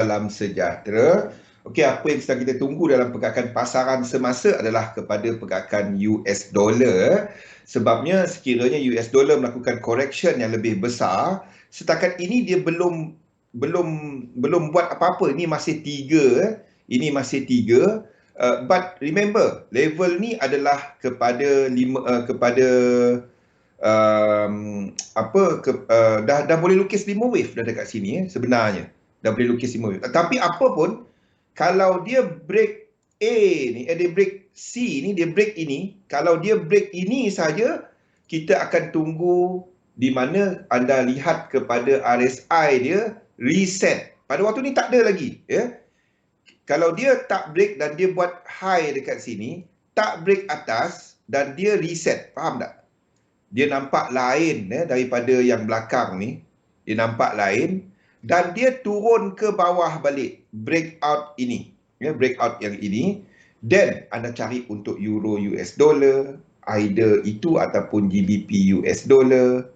Salam sejahtera. Okey, apa yang sedang kita tunggu dalam pergerakan pasaran semasa adalah kepada pergerakan US dollar. Sebabnya sekiranya US dollar melakukan correction yang lebih besar, setakat ini dia belum buat apa-apa. Ini masih tiga. Ini masih tiga. But remember, level ni adalah kepada dah boleh lukis 5 wave dah dekat sini sebenarnya. Dah boleh lukis 5 wave. Tapi apa pun, kalau dia break A ni, dia break C ni, dia break ini, kalau dia break ini saja, kita akan tunggu di mana anda lihat kepada RSI dia reset. Pada waktu ni tak ada lagi, ya. Kalau dia tak break dan dia buat high dekat sini, tak break atas dan dia reset, faham tak? Dia nampak lain daripada yang belakang ni. Dia nampak lain dan dia turun ke bawah balik. Breakout ini. Breakout yang ini. Then anda cari untuk euro US dollar, either itu ataupun GBP US dollar.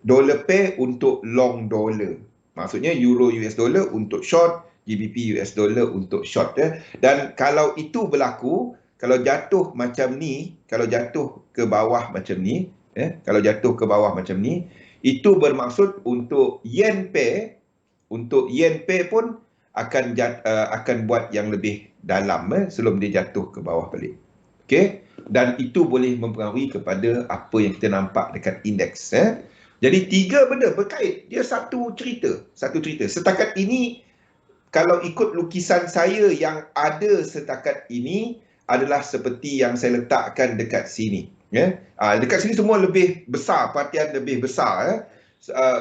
Dollar pair untuk long dollar. Maksudnya euro US dollar untuk short, GBP US dollar untuk short. Dan kalau itu berlaku, kalau jatuh macam ni, kalau jatuh ke bawah macam ni, kalau jatuh ke bawah macam ni, itu bermaksud untuk yen pair pun akan buat yang lebih dalam sebelum dia jatuh ke bawah balik. Okey, dan itu boleh mempengaruhi kepada apa yang kita nampak dekat indeks. Jadi tiga benda berkait, dia satu cerita. Setakat ini, kalau ikut lukisan saya yang ada setakat ini adalah seperti yang saya letakkan dekat sini. Dekat sini semua lebih besar, perhatian lebih besar.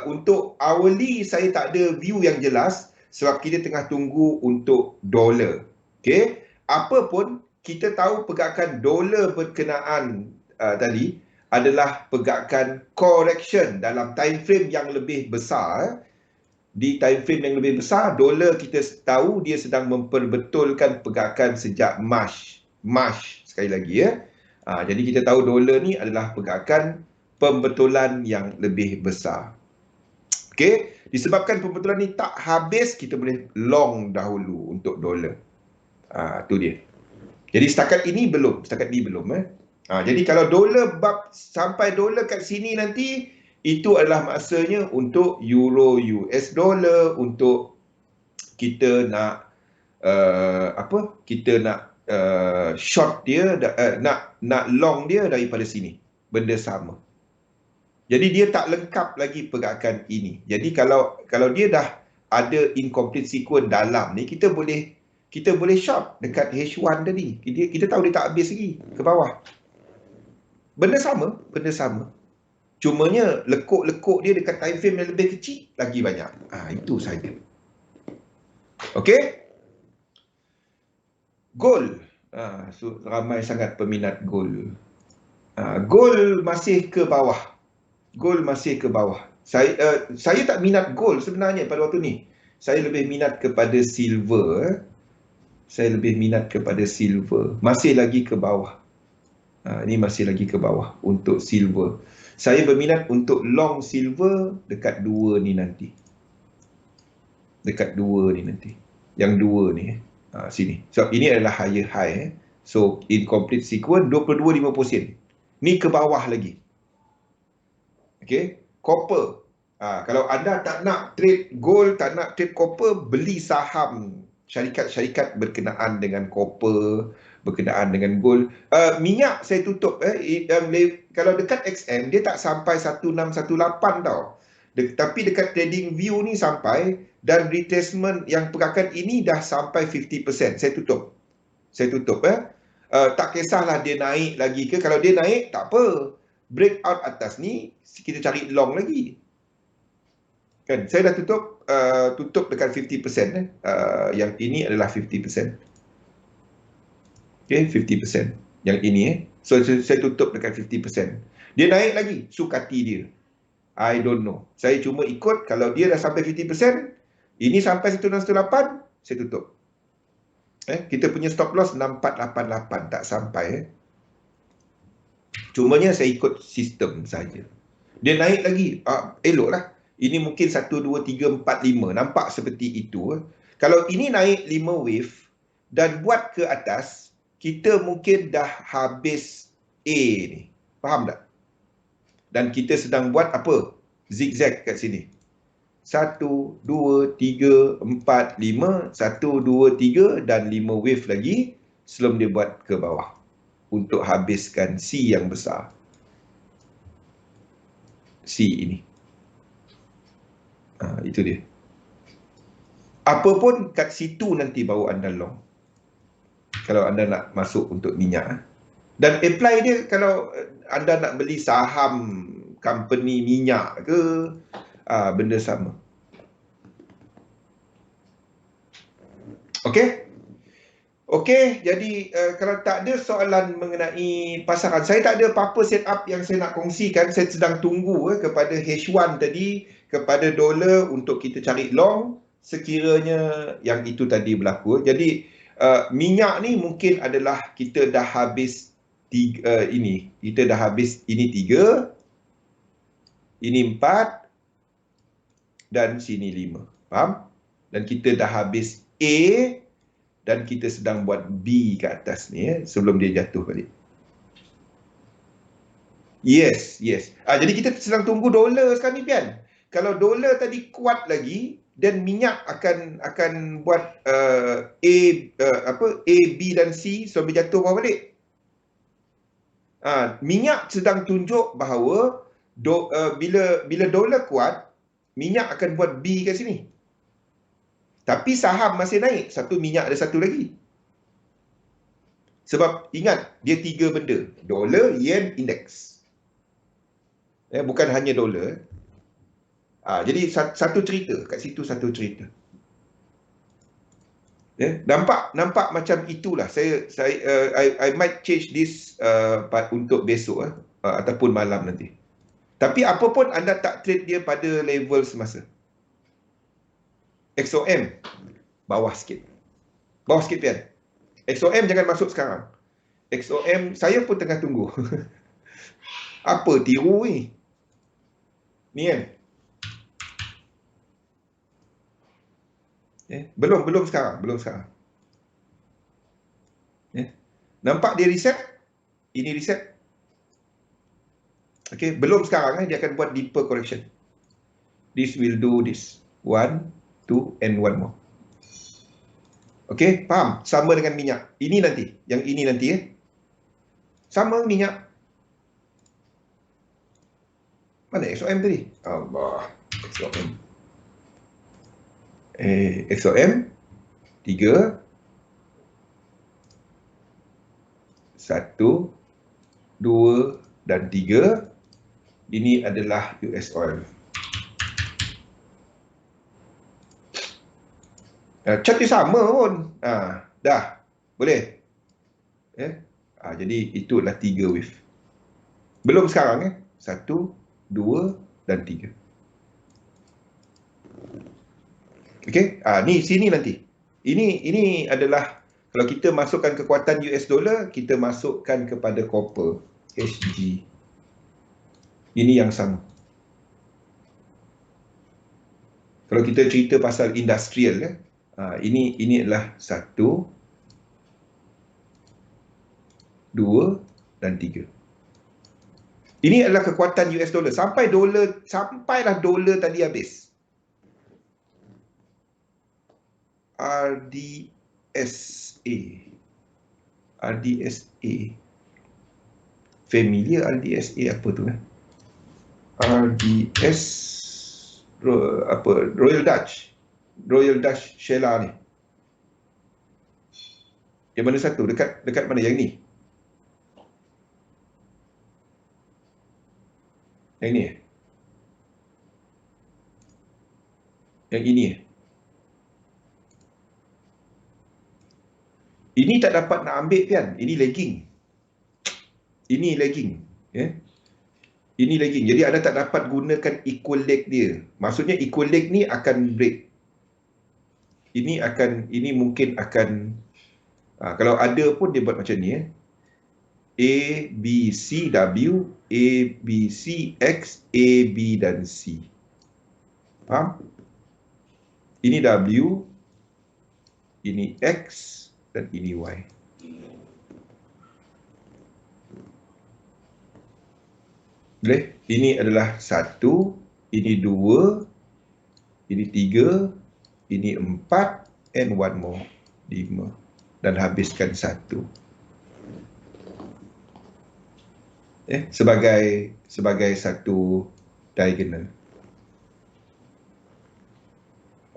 Untuk hourly saya tak ada view yang jelas sebab kita tengah tunggu untuk dolar. Okey, apa pun kita tahu pergerakan dolar berkenaan tadi adalah pergerakan correction dalam time frame yang lebih besar. Di time frame yang lebih besar, dolar kita tahu dia sedang memperbetulkan pergerakan sejak March sekali lagi jadi kita tahu dolar ni adalah pergerakan pembetulan yang lebih besar. Okey, disebabkan pembetulan ni tak habis, kita boleh long dahulu untuk dolar. Tu dia. Jadi setakat ini belum. Jadi kalau dolar sampai dolar kat sini nanti, itu adalah masanya untuk euro US dollar, untuk kita nak short dia, nak long dia daripada sini. Benda sama. Jadi dia tak lengkap lagi pergerakan ini. Jadi kalau dia dah ada incomplete sequence dalam ni, kita boleh short dekat H1 tadi. Kita tahu dia tak habis lagi ke bawah. Benda sama. Cumanya lekuk-lekuk dia dekat time frame yang lebih kecil lagi banyak. Itu saja. Okey? Gold. Ramai sangat peminat gold. Gold masih ke bawah. Saya tak minat gold sebenarnya pada waktu ni. Saya lebih minat kepada silver. Masih lagi ke bawah. Ini masih lagi ke bawah untuk silver. Saya berminat untuk long silver dekat 2 ni nanti. Yang 2 ni. Sini. So ini adalah higher high. So incomplete sequence 22.50 sen. Ni ke bawah lagi. Okey, copper. Kalau anda tak nak trade gold, tak nak trade copper, beli saham syarikat-syarikat berkenaan dengan copper, berkenaan dengan gold. Minyak saya tutup. Kalau dekat XM, dia tak sampai 1618 tau. Tapi dekat trading view ni sampai, dan retracement yang pergerakan ini dah sampai 50%. Saya tutup. Tak kisahlah dia naik lagi ke. Kalau dia naik, tak apa. Breakout atas ni, kita cari long lagi. Kan, saya dah tutup dekat 50%. Yang ini adalah 50%. Okay, 50%. Yang ini So saya tutup dekat 50%. Dia naik lagi, sukati dia. I don't know. Saya cuma ikut, kalau dia dah sampai 50%, ini sampai 1618, saya tutup. Kita punya stop loss 6488, tak sampai. Cumanya saya ikut sistem saja. Dia naik lagi, eloklah. Ini mungkin 1, 2, 3, 4, 5. Nampak seperti itu. Kalau ini naik 5 wave dan buat ke atas, kita mungkin dah habis A ni. Faham tak? Dan kita sedang buat apa? Zigzag kat sini. 1, 2, 3, 4, 5. 1, 2, 3 dan 5 wave lagi sebelum dia buat ke bawah. Untuk habiskan C yang besar. C ini. Itu dia. Apa pun kat situ nanti baru anda long. Kalau anda nak masuk untuk minyak. Dan apply dia kalau anda nak beli saham company minyak ke, benda sama. Okey? Okey, jadi kalau tak ada soalan mengenai pasaran, saya tak ada apa-apa setup yang saya nak kongsikan. Saya sedang tunggu kepada H1 tadi, kepada dolar untuk kita cari long sekiranya yang itu tadi berlaku. Jadi minyak ni mungkin adalah kita dah habis ini. Kita dah habis ini 3, ini 4 dan sini 5. Faham? Dan kita dah habis A dan kita sedang buat B ke atas ni sebelum dia jatuh balik. Yes. Jadi kita sedang tunggu dolar sekarang ni, Pian. Kalau dolar tadi kuat lagi dan minyak akan buat A, B dan C sebelum dia jatuh bawah balik. Minyak sedang tunjuk bahawa bila dolar kuat, minyak akan buat B kat sini. Tapi saham masih naik. Satu minyak ada satu lagi. Sebab ingat, dia 3 benda. Dolar, yen, indeks. Bukan hanya dolar. Jadi satu cerita. Kat situ satu cerita. Nampak macam itulah. I might change this part untuk besok ataupun malam nanti. Tapi apa pun anda tak trade dia pada level semasa. XOM bawah sikit. Bawah sikit, Pian. XOM jangan masuk sekarang. XOM saya pun tengah tunggu. Apa tiru ni? Ni kan? Belum sekarang. Nampak dia reset? Ini reset. Okay, belum sekarang dia akan buat deeper correction. This will do this. 1, 2 and 1 more. Okey, faham? Sama dengan minyak. Ini nanti. Yang ini nanti sama minyak. Mana XOM tadi? Allah. XOM. XOM 3 1 2 dan 3. Ini adalah US oil. Chart dia sama pun. Dah. Boleh. Jadi itulah 3 wave. Belum sekarang 1, 2 dan 3. Okey. Ni sini nanti. Ini adalah kalau kita masukkan kekuatan US dollar, kita masukkan kepada copper, HG. Ini yang sama. Kalau kita cerita pasal industrial ini adalah 1, 2 dan 3. Ini adalah kekuatan US dollar. Sampailah dolar tadi habis. RDSA. Familiar RDSA apa tu RDS Royal Dutch Shell ni. Yang mana satu? Dekat mana? Yang ni? Yang ni Yang ini Ini tak dapat nak ambil, Pian. Ini lagging. Ini lagging. Jadi anda tak dapat gunakan equal leg dia. Maksudnya equal leg ni akan break. Ini mungkin akan kalau ada pun dia buat macam ni A, B, C, W, A, B, C, X, A, B dan C. Faham? Ini W, Ini X dan ini Y. Boleh? Ini adalah 1, ini 2, ini 3, ini 4, and one more, 5. Dan habiskan 1. Sebagai satu diagonal.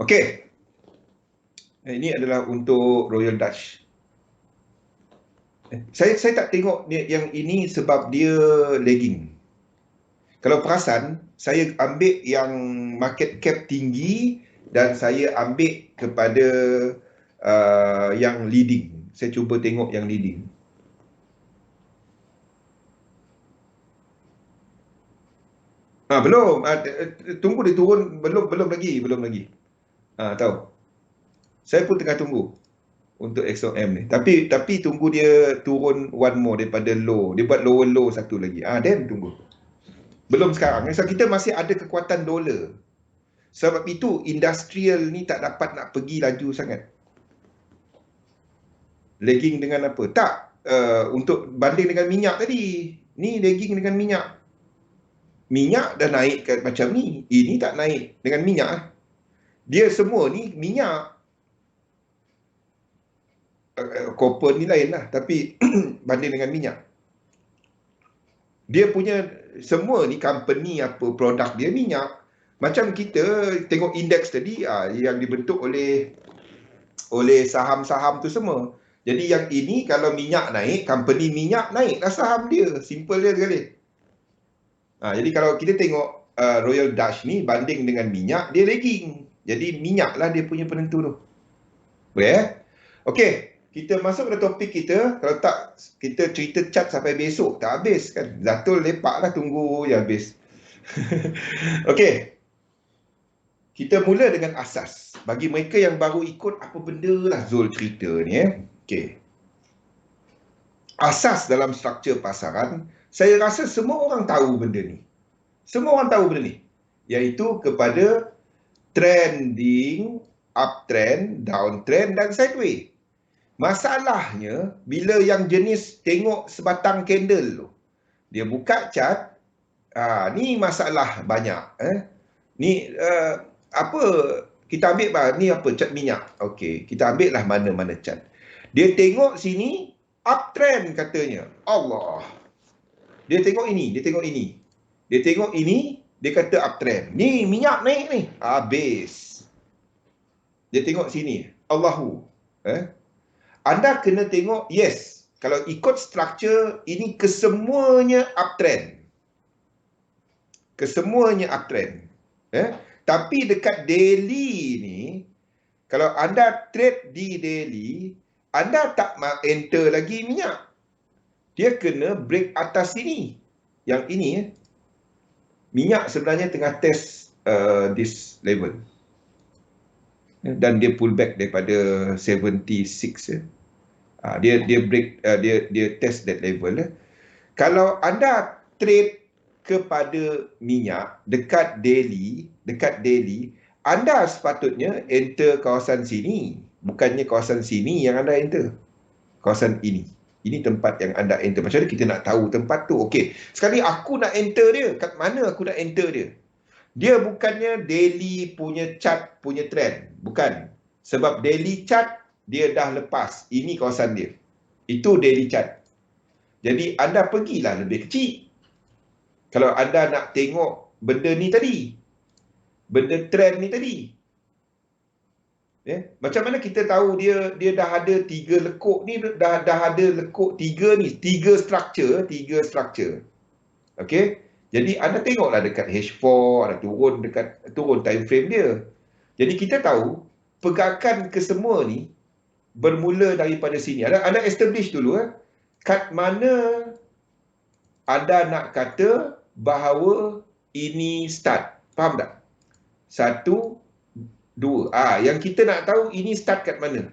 Okey. Ini adalah untuk Royal Dutch. Saya tak tengok yang ini sebab dia lagging. Kalau perasan, saya ambil yang market cap tinggi dan saya ambil kepada yang leading. Saya cuba tengok yang leading. Belum. Tunggu dia turun. Belum lagi. Tahu. Saya pun tengah tunggu untuk XOM ni. Tapi tunggu dia turun one more daripada low. Dia buat lower low satu lagi. Then tunggu. Belum sekarang. So, kita masih ada kekuatan dolar. Sebab itu industrial ni tak dapat nak pergi laju sangat. Lagging dengan apa? Tak. Untuk banding dengan minyak tadi. Ni lagging dengan minyak. Minyak dah naik macam ni. Ini tak naik dengan minyak. Dia semua ni minyak. Copper ni lain lah. Tapi banding dengan minyak. Dia punya semua ni company apa produk dia minyak. Macam kita tengok indeks tadi yang dibentuk oleh saham-saham tu semua. Jadi yang ini kalau minyak naik, company minyak naiklah saham dia. Simple dia sekali. Jadi kalau kita tengok Royal Dutch ni banding dengan minyak, dia lagging. Jadi minyak lah dia punya penentu tu. Boleh Okey, kita masuk ke topik kita. Kalau tak, kita cerita cat sampai besok. Tak habis kan. Zatul lepak lah tunggu je habis. Okey. Kita mula dengan asas. Bagi mereka yang baru ikut, apa benda lah Zul cerita ni Okey. Asas dalam struktur pasaran, saya rasa semua orang tahu benda ni. Semua orang tahu benda ni. Iaitu kepada trending, uptrend, downtrend dan sideways. Masalahnya, bila yang jenis tengok sebatang candle tu, dia buka chart, ni masalah banyak. Ni apa, kita ambil ni apa, chart minyak. Okey, kita ambil lah mana-mana chart. Dia tengok sini, uptrend katanya. Allah. Dia tengok ini, dia tengok ini. Dia tengok ini, dia kata uptrend. Ni minyak naik ni. Habis. Dia tengok sini. Allahu. Anda kena tengok, yes. Kalau ikut struktur, ini kesemuanya uptrend. Kesemuanya uptrend. Tapi dekat daily ni, kalau anda trade di daily, anda tak enter lagi minyak. Dia kena break atas sini. Yang ini minyak sebenarnya tengah test this level. Dan dia pull back daripada 76. Dia break, dia test that level. Kalau anda trade kepada minyak dekat daily, anda sepatutnya enter kawasan sini, bukannya kawasan sini yang anda enter. Kawasan ini. Ini tempat yang anda enter. Macam mana kita nak tahu tempat tu? Okey. Sekali aku nak enter dia. Kat mana aku nak enter dia? Dia bukannya daily punya chart punya trend. Bukan. Sebab daily chart dia dah lepas. Ini kawasan dia. Itu daily chart. Jadi anda pergilah lebih kecil. Kalau anda nak tengok benda ni tadi. Benda trend ni tadi. Macam mana kita tahu dia dah ada 3 lekuk ni, dah ada lekuk 3 ni, 3 struktur. Okey. Jadi anda tengoklah dekat H4, ada turun time frame dia. Jadi kita tahu pergerakan kesemua ni bermula daripada sini. Anda establish dulu kat mana anda nak kata bahawa ini start. Faham tak? 1, 2. Yang kita nak tahu ini start kat mana.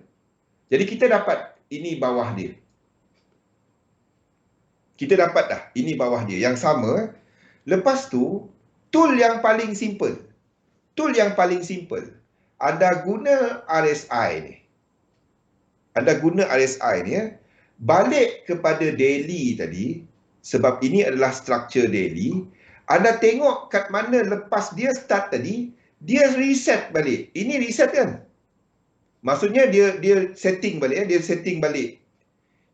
Jadi kita dapat ini bawah dia. Kita dapat dah ini bawah dia. Yang sama. Lepas tu, tool yang paling simple. Anda guna RSI ni. anda guna RSI ni ya, balik kepada daily tadi, sebab ini adalah structure daily, anda tengok kat mana lepas dia start tadi, dia reset balik. Ini reset kan? Maksudnya dia setting balik ya, dia setting balik.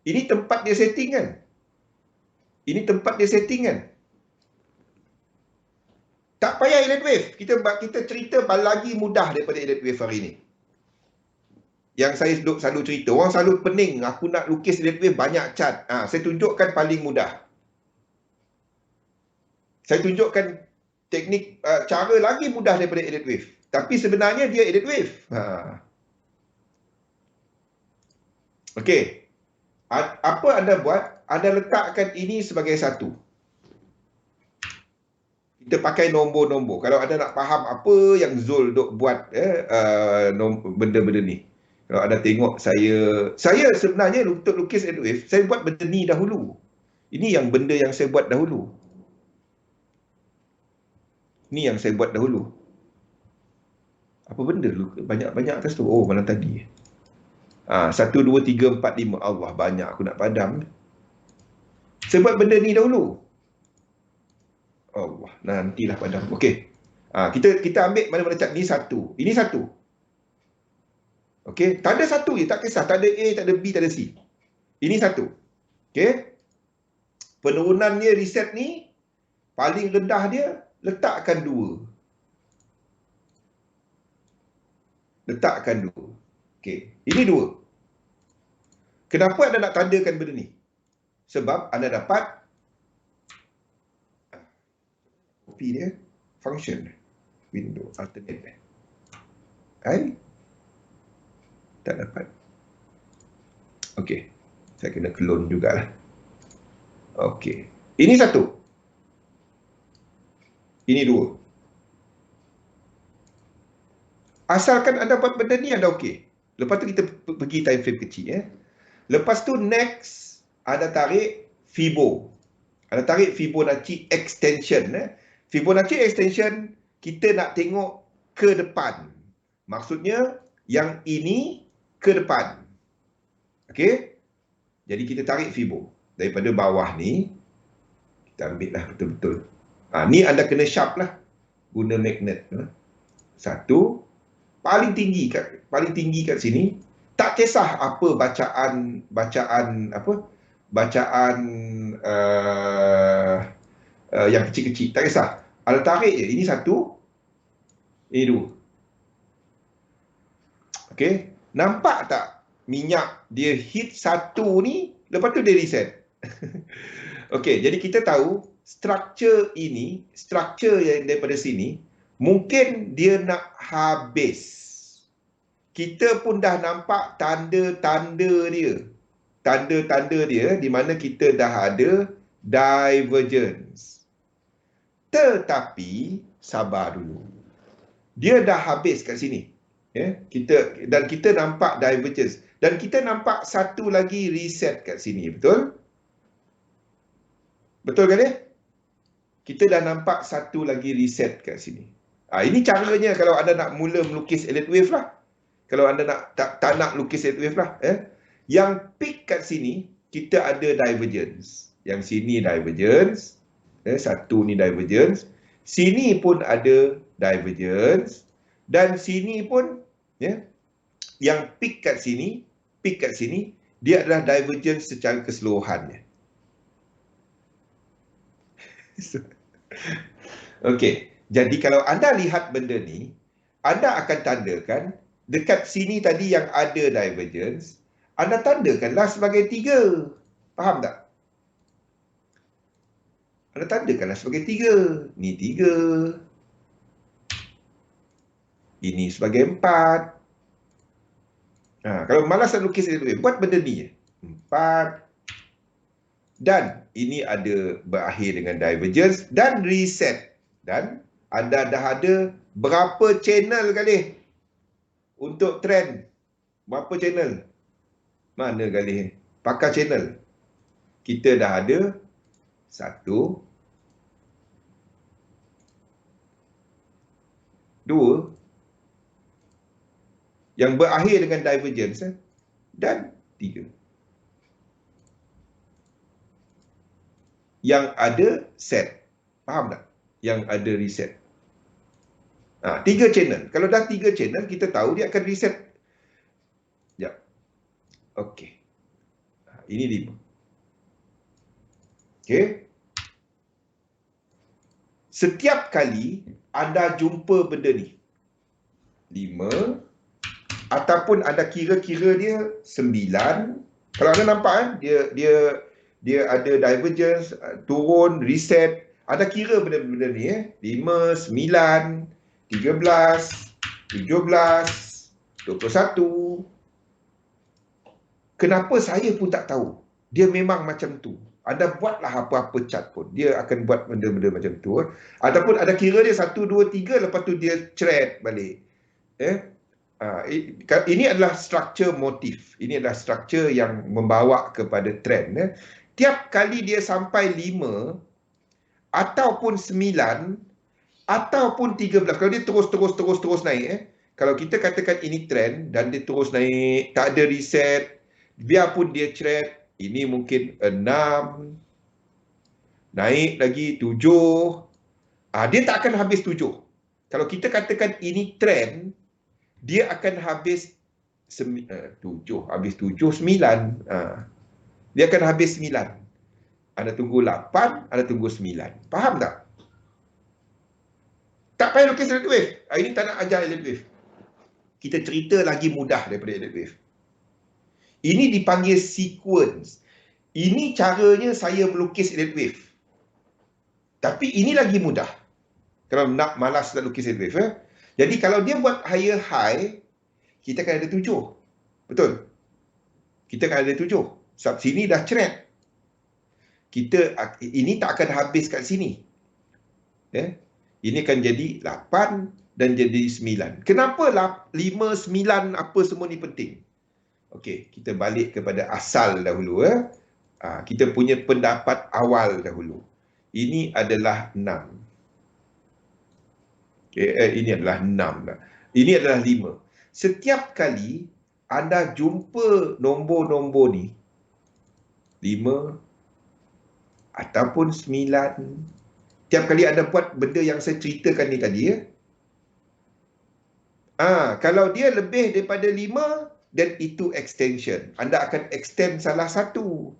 Ini tempat dia setting kan? Ini tempat dia setting kan? Tak payah elite wave. Kita cerita lagi mudah daripada elite wave hari ni. Yang saya selalu cerita, orang selalu pening, aku nak lukis elite wave banyak chart. Saya tunjukkan paling mudah. Saya tunjukkan teknik cara lagi mudah daripada elite wave. Tapi sebenarnya dia elite wave. Okey. Apa anda buat? Anda letakkan ini sebagai satu. Kita pakai nombor-nombor. Kalau anda nak faham apa yang Zul duk buat benda-benda ni. Kalau anda tengok saya sebenarnya untuk lukis elite wave, saya buat benda ni dahulu. Ini yang benda yang saya buat dahulu. Ni yang saya buat dahulu. Apa benda dulu? Banyak-banyak atas tu. Oh, malam tadi. 1, 2, 3, 4, 5. Allah, banyak aku nak padam. Saya buat benda ni dahulu. Allah, nantilah padam. Okey. Kita ambil mana-mana cat. Ni satu. Ini satu. Okey. Tak ada satu je. Tak kisah. Tak ada A, tak ada B, tak ada C. Ini satu. Okey. Penurunannya reset ni, paling rendah dia, letakkan 2. Letakkan 2. Okey. Ini 2. Kenapa anda nak tandakan benda ni? Sebab anda dapat copy dia, function, window, alternate. Tak dapat. Okey. Saya kena clone jugalah. Okey. Ini satu. Ini 2. Asalkan anda buat benda ni, anda okey. Lepas tu kita pergi time frame kecil ya. Lepas tu next, anda tarik Fibo. Anda tarik Fibonacci extension. Fibonacci extension, kita nak tengok ke depan. Maksudnya, yang ini ke depan. Okey? Jadi kita tarik Fibo. Daripada bawah ni, kita ambil lah betul-betul. Ni anda kena sharp lah. Guna magnet. Satu. Paling tinggi kat sini. Tak kisah apa bacaan yang kecil-kecil. Tak kisah. Anda tarik je. Ini satu. Ini 2. Okey. Nampak tak minyak dia hit satu ni, lepas tu dia reset. Okey, jadi kita tahu struktur ini, struktur yang daripada sini, mungkin dia nak habis. Kita pun dah nampak tanda-tanda dia. Tanda-tanda dia di mana kita dah ada divergence. Tetapi sabar dulu. Dia dah habis kat sini. Ya, kita nampak divergence dan kita nampak satu lagi reset kat sini, betul? Betul kan dia? Kita dah nampak satu lagi reset kat sini. Ini caranya kalau anda nak mula melukis elite wave lah. Kalau anda nak tak nak lukis elite wave lah. Yang peak kat sini, kita ada divergence. Yang sini divergence. Satu ni divergence. Sini pun ada divergence. Dan sini pun, yang peak kat sini, dia adalah divergence secara keseluruhannya. Okey. Jadi kalau anda lihat benda ni, anda akan tandakan dekat sini tadi yang ada divergence, anda tandakanlah sebagai 3. Faham tak? Anda tandakanlah sebagai 3. Ni 3. Ini sebagai 4. Kalau malas nak lukis elite wave, buat benda ni je. 4. Dan ini ada berakhir dengan divergence dan reset. Dan anda dah ada berapa channel kali untuk trend. Berapa channel? Mana kali? Pakai channel. Kita dah ada 1, 2 yang berakhir dengan divergence. dan 3. Yang ada set. Faham tak? Yang ada reset. 3 channel. Kalau dah 3 channel, kita tahu dia akan reset. Sekejap. Okey. Ini 5. Okey. Setiap kali anda jumpa benda ni, 5, ataupun anda kira-kira dia 9. Kalau anda nampak dia ada divergence, turun, reset. Anda kira benda-benda ni 5, 9, 13, 17, 21. Kenapa saya pun tak tahu. Dia memang macam tu. Anda buatlah apa-apa chart pun, dia akan buat benda-benda macam tu. Ataupun ada kira dia 1, 2, 3, lepas tu dia thread balik. Ini adalah struktur motif. Ini adalah struktur yang membawa kepada trend. Tiap kali dia sampai 5, ataupun 9, ataupun 13. Kalau dia terus naik. Kalau kita katakan ini trend dan dia terus naik, tak ada reset, biarpun dia thread, ini mungkin 6, naik lagi 7. Dia tak akan habis 7. Kalau kita katakan ini trend, dia akan habis 7, habis 7, 9. Dia akan habis 9. Anda tunggu 8, Anda tunggu 9. Faham tak? Tak payah lukis Elliott Wave. Hari ni tak nak ajar Elliott Wave. Kita cerita lagi mudah daripada Elliott Wave. Ini dipanggil sequence. Ini caranya saya melukis Elliott Wave. Tapi ini lagi mudah. Kalau nak malas nak lukis Elliott Wave. Jadi kalau dia buat higher high, kita akan ada 7. Betul? Kita akan ada 7. Sebab sini dah thread. Ini tak akan habis kat sini. Ini akan jadi 8 dan jadi 9. Kenapa 5, 9 apa semua ni penting? Okey, kita balik kepada asal dahulu. Kita punya pendapat awal dahulu. Ini adalah 6. Ini adalah 6. Ini adalah 5. Setiap kali anda jumpa nombor-nombor ni, 5 ataupun 9, tiap kali anda buat benda yang saya ceritakan ni tadi, kalau dia lebih daripada 5, dan itu extension. Anda akan extend salah satu.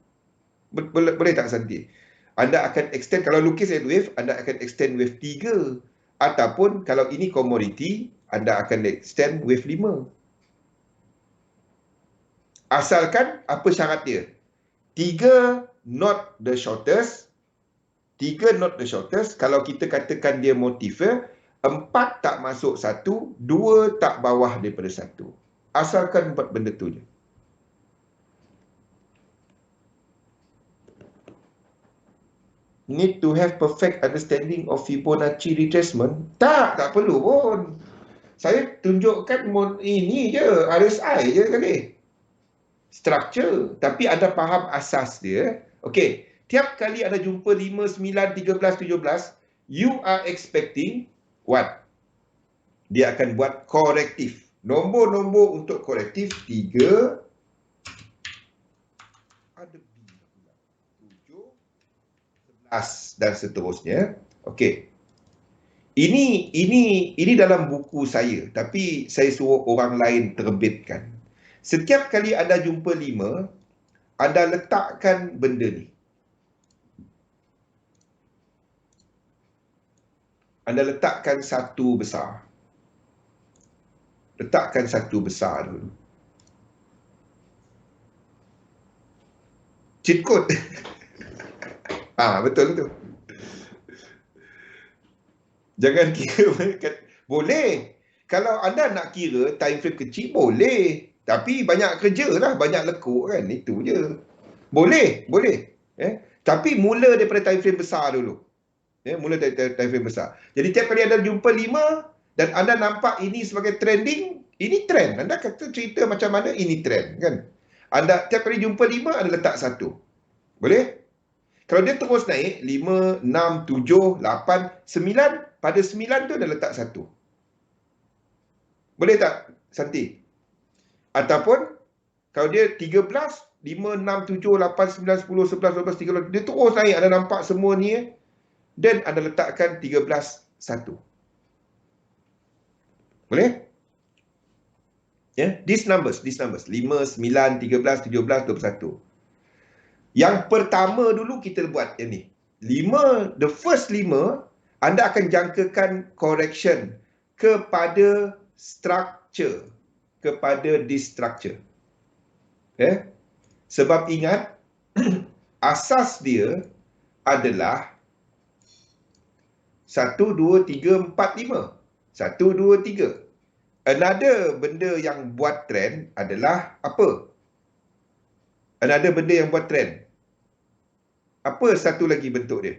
Boleh tak Santi? Anda akan extend, kalau lukis wave, anda akan extend wave 3. Ataupun kalau ini commodity, anda akan extend wave 5. Asalkan apa syarat dia? 3 not the shortest. 3 not the shortest. Kalau kita katakan dia motif, 4 tak masuk 1, 2 tak bawah daripada 1. Asalkan buat benda tu je. Need to have perfect understanding of Fibonacci retracement? Tak perlu pun. Saya tunjukkan ini je, RSI je kali. Structure. Tapi ada faham asas dia. Okey. Tiap kali ada jumpa 5, 9, 13, 17, you are expecting what? Dia akan buat korektif. Nombor-nombor untuk korektif 3, ada 7, 11 dan seterusnya. Okey. Ini dalam buku saya, tapi saya suruh orang lain terbitkan. Setiap kali anda jumpa 5, anda letakkan benda ni. Anda letakkan 1 besar. Letakkan 1 besar dulu. Cheat code. Betul. Jangan kira. Boleh. Kalau anda nak kira time frame kecil, boleh. Tapi banyak kerja lah. Banyak lekuk kan. Itu je. Boleh. Tapi mula daripada time frame besar dulu. Mula dari time frame besar. Jadi tiap kali anda jumpa 5, dan anda nampak ini sebagai trending, ini trend. Anda kata cerita macam mana ini trend kan. Anda tiap kali jumpa 5, anda letak 1. Boleh? Kalau dia terus naik 5, 6, 7, 8, 9, pada 9 tu anda letak 1. Boleh tak Santi? Ataupun Kalau dia 13, 5, 6, 7, 8, 9, 10, 11, 12, 13, dia terus naik. Anda nampak semua ni. Dan anda letakkan 13, 1. Boleh? These numbers. 5, 9, 13, 17, 21. Yang pertama dulu kita buat yang ni. 5, the first 5, anda akan jangkakan correction kepada structure. Kepada this structure. Sebab ingat, asas dia adalah 1, 2, 3, 4, 5. 1, 2, 3. Another benda yang buat trend adalah apa? Another benda yang buat trend. Apa satu lagi bentuk dia?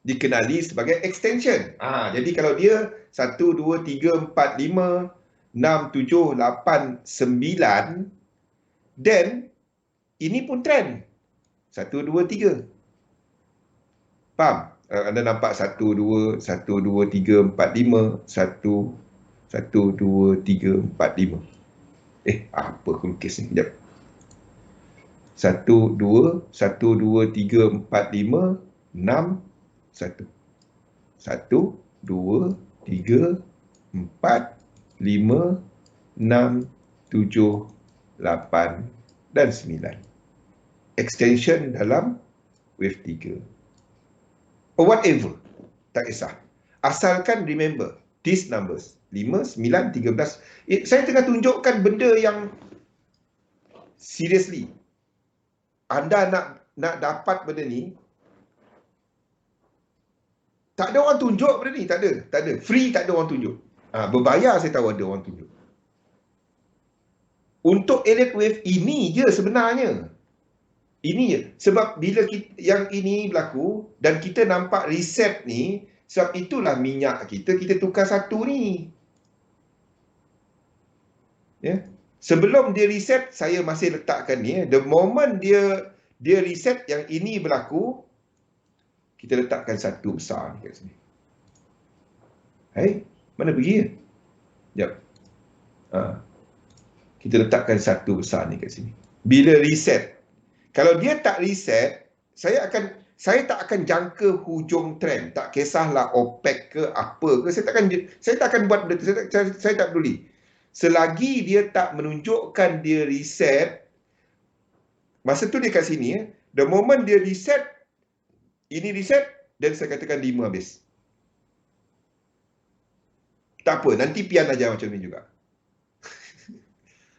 Dikenali sebagai extension. Jadi kalau dia 1, 2, 3, 4, 5, 6, 7, 8, 9, then ini pun trend. 1, 2, 3. Faham? Anda nampak 1, 2, 1, 2, 3, 4, 5, 1, 2, 3, 4, 5. Apa aku lukis ni? Sekejap. 1, 2, 1, 2, 3, 4, 5, 6, 1. 1, 2, 3, 4, 5, 6, 7, 8, dan 9. Extension dalam wave 3. Or whatever. Tak kisah. Asalkan remember these numbers. 5, 9, 13. Saya tengah tunjukkan benda yang seriously. Anda nak dapat benda ni, tak ada orang tunjuk benda ni. Tak ada. Free tak ada orang tunjuk. Berbayar saya tahu ada orang tunjuk. Untuk elite wave ini je sebenarnya. Ini je. Sebab bila yang ini berlaku dan kita nampak reset ni, sebab itulah minyak kita tukar satu ni. Sebelum dia reset, saya masih letakkan ni. The moment dia reset yang ini berlaku, kita letakkan satu besar ni kat sini. Mana pergi? Sekejap. Kita letakkan satu besar ni kat sini. Bila reset. Kalau dia tak reset, saya tak akan jangka hujung trend. Tak kisahlah OPEC ke apa ke. Saya tak akan buat benda tu. Saya tak peduli. Selagi dia tak menunjukkan dia reset, masa tu dia kat sini. The moment dia reset, ini reset, dan saya katakan 5 habis. Tak apa, nanti pian ajar macam ni juga.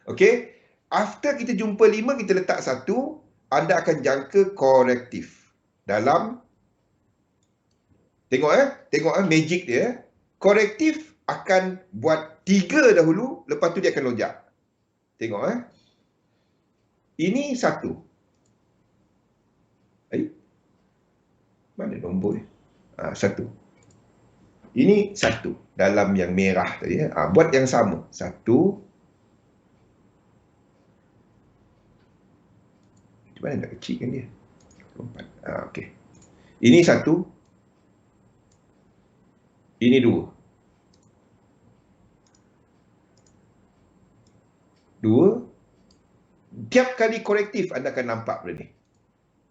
Okay? After kita jumpa 5, kita letak 1, anda akan jangka korektif. Dalam, tengok magic dia. Korektif akan buat 3 dahulu, lepas tu dia akan lonjak. Tengok Ini 1. Mana nombor ni? 1. Ini 1. Dalam yang merah tadi. Buat yang sama. 1. Macam mana nak kecilkan dia? 24. Okey. Ini 1. Ini 2. 2. Tiap kali korektif anda akan nampak benda ni.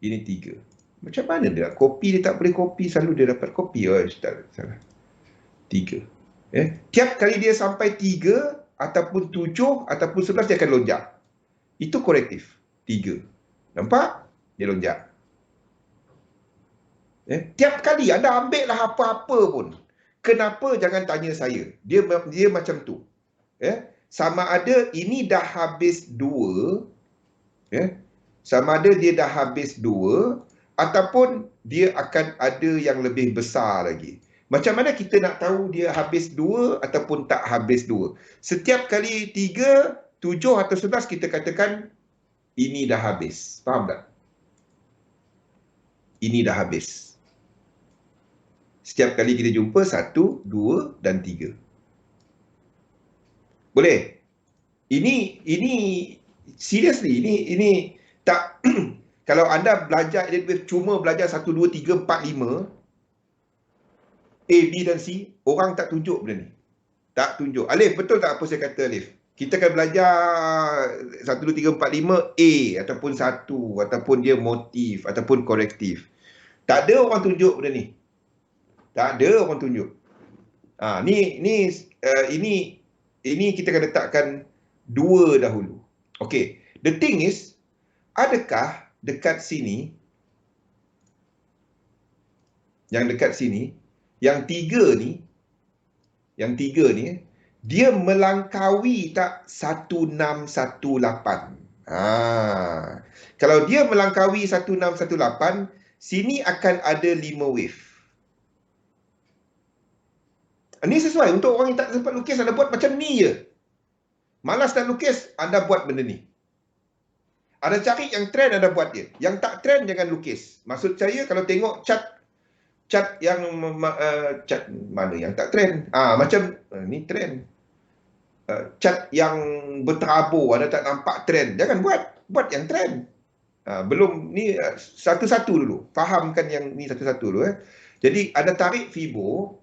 Ini 3. Macam mana dia? Kopi dia tak boleh kopi, selalu dia dapat kopi. Salah. 3. Tiap kali dia sampai 3 ataupun 7 ataupun 11 dia akan lonjak. Itu korektif. 3. Nampak? Dia lonjak. Tiap kali anda ambil lah apa-apa pun. Kenapa jangan tanya saya? Dia macam tu. Sama ada ini dah habis 2, sama ada dia dah habis 2 ataupun dia akan ada yang lebih besar lagi. Macam mana kita nak tahu dia habis 2 ataupun tak habis 2? Setiap kali 3, 7 atau 11 kita katakan ini dah habis. Faham tak? Ini dah habis. Setiap kali kita jumpa 1, 2 dan 3. Boleh? Ini seriously, ini tak kalau anda belajar cuma belajar 1, 2, 3, 4, 5 A, B dan C, orang tak tunjuk benda ni. Tak tunjuk. Alif, betul tak apa saya kata Alif? Kita akan belajar 1, 2, 3, 4, 5 A ataupun 1 ataupun dia motif ataupun korektif. Tak ada orang tunjuk benda ni. Tak ada orang tunjuk. Ini kita akan letakkan 2 dahulu. Okay. The thing is, adakah dekat sini, yang dekat sini, yang 3 ni, dia melangkaui tak 1618? Kalau dia melangkaui 1618, sini akan ada 5 wave. Ini sesuai untuk orang yang tak sempat lukis, anda buat macam ni je. Malas nak lukis, anda buat benda ni. Anda cari yang trend, anda buat dia. Yang tak trend, jangan lukis. Maksud saya, kalau tengok cat yang cat mana yang tak trend. Macam ni trend. Cat yang berterabur, anda tak nampak trend. Jangan buat. Buat yang trend. Belum ni satu-satu dulu. Fahamkan yang ni satu-satu dulu. Jadi anda tarik Fibo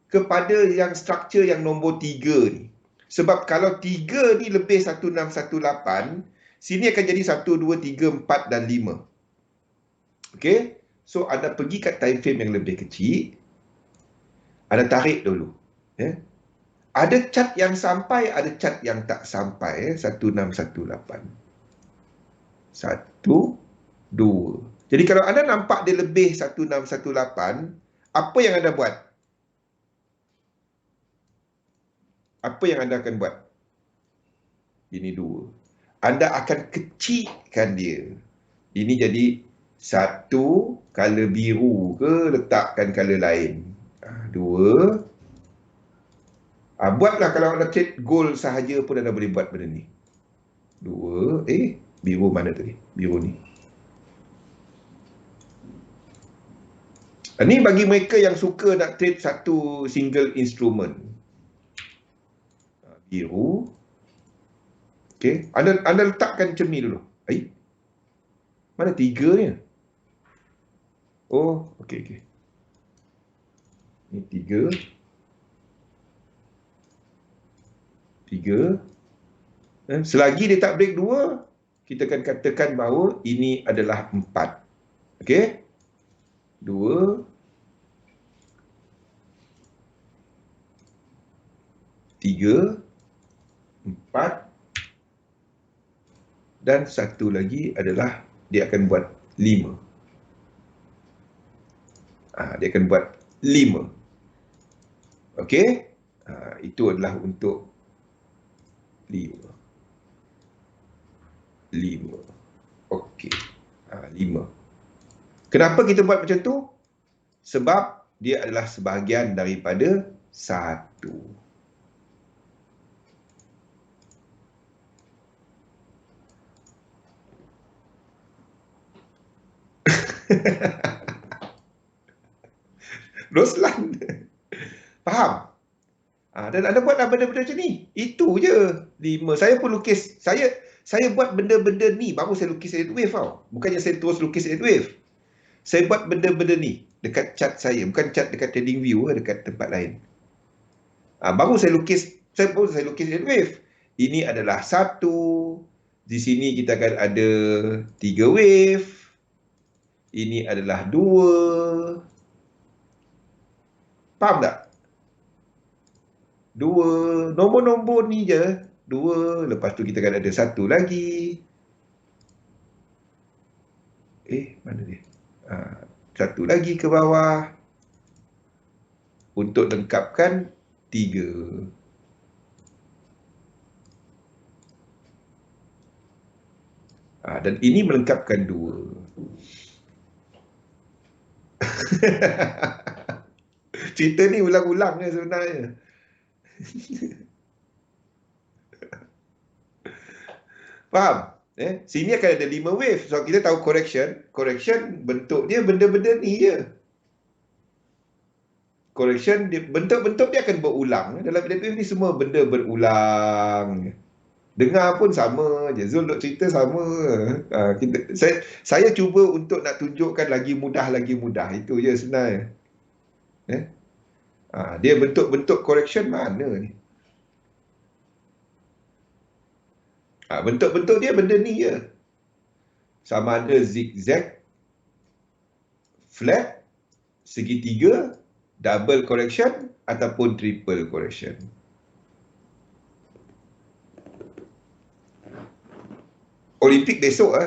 kepada yang struktur yang nombor 3 ni. Sebab kalau 3 ni lebih 1618, sini akan jadi 1, 2, 3, 4 dan 5. Okey. So anda pergi kat time frame yang lebih kecil. Anda tarik dulu. Ada cat yang sampai, ada cat yang tak sampai. 1618. 1, 2. Jadi kalau anda nampak dia lebih 1618, apa yang anda buat? Apa yang anda akan buat? Ini 2. Anda akan kecilkan dia. Ini jadi 1 color biru ke, letakkan color lain. 2. Buatlah kalau anda trade gold sahaja pun anda boleh buat benda ni. 2. Biru mana tadi? Biru ni. Ini bagi mereka yang suka nak trade satu single instrument. Biru. Okey, anda letakkan macam ni dulu. Mana 3 ni? Oh, okey. Ni 3. 3. Selagi dia tak break 2, kita akan katakan bahawa ini adalah 4. Okey? 2. 3. 4. Dan satu lagi adalah dia akan buat 5. Dia akan buat 5. Okey? Itu adalah untuk 5. Okey. 5. Kenapa kita buat macam tu? Sebab dia adalah sebahagian daripada 1. Roslan. Faham? Dan anda buatlah benda-benda macam ni. Itu je. 5. Saya pun lukis. Saya buat benda-benda ni baru saya lukis edit wave tau. Bukannya saya terus lukis edit wave. Saya buat benda-benda ni dekat chat saya. Bukan chat dekat trading view, dekat tempat lain. Baru saya lukis edit wave. Ini adalah 1. Di sini kita akan ada 3 wave. Ini adalah 2. Faham tak? 2. Nombor-nombor ni je. 2. Lepas tu kita akan ada 1 lagi. Mana dia? 1 lagi ke bawah. Untuk lengkapkan 3. Dan ini melengkapkan 2. Cerita ni ulang-ulang sebenarnya. Faham? Sini akan ada 5 wave. So kita tahu correction bentuk dia benda-benda ni je. Correction bentuk-bentuk dia akan berulang. Dalam edit wave ni semua benda berulang. Dengar pun sama je. Zul duk cerita sama. Saya cuba untuk nak tunjukkan lagi mudah. Itu je sebenarnya. Dia bentuk-bentuk correction mana ni? Bentuk-bentuk dia benda ni je. Sama ada zigzag, flat, segitiga, double correction ataupun triple correction. Olimpik besok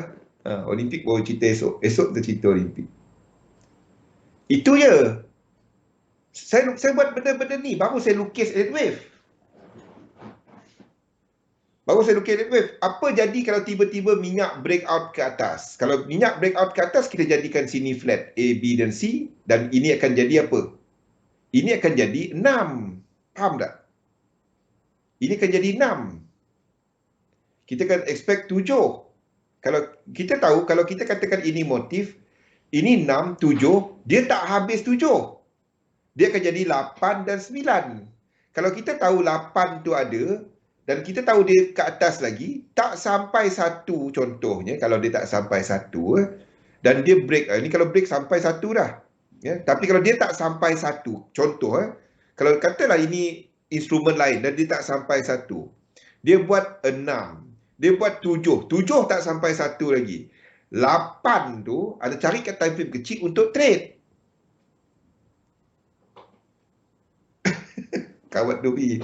Olimpik baru cerita esok. Esok kita cerita Olimpik. Itu je. Saya buat benda-benda ni, baru saya lukis elite wave. Apa jadi kalau tiba-tiba minyak breakout ke atas? Kalau minyak breakout ke atas, kita jadikan sini flat A, B dan C. Dan ini akan jadi apa? Ini akan jadi 6. Faham tak? Ini akan jadi 6. Kita akan expect 7. Kalau kita tahu, kalau kita katakan ini motif, ini 6, 7, dia tak habis 7. Dia akan jadi 8 dan 9. Kalau kita tahu 8 tu ada, dan kita tahu dia ke atas lagi, tak sampai 1 contohnya, kalau dia tak sampai 1, dan dia break, ini kalau break sampai 1 dah. Ya, tapi kalau dia tak sampai 1, contoh, kalau katalah ini instrumen lain dan dia tak sampai 1, dia buat 6, dia buat 7, 7 tak sampai 1 lagi. 8 tu, ada carikan time frame kecil untuk trade. Kawat Dobi.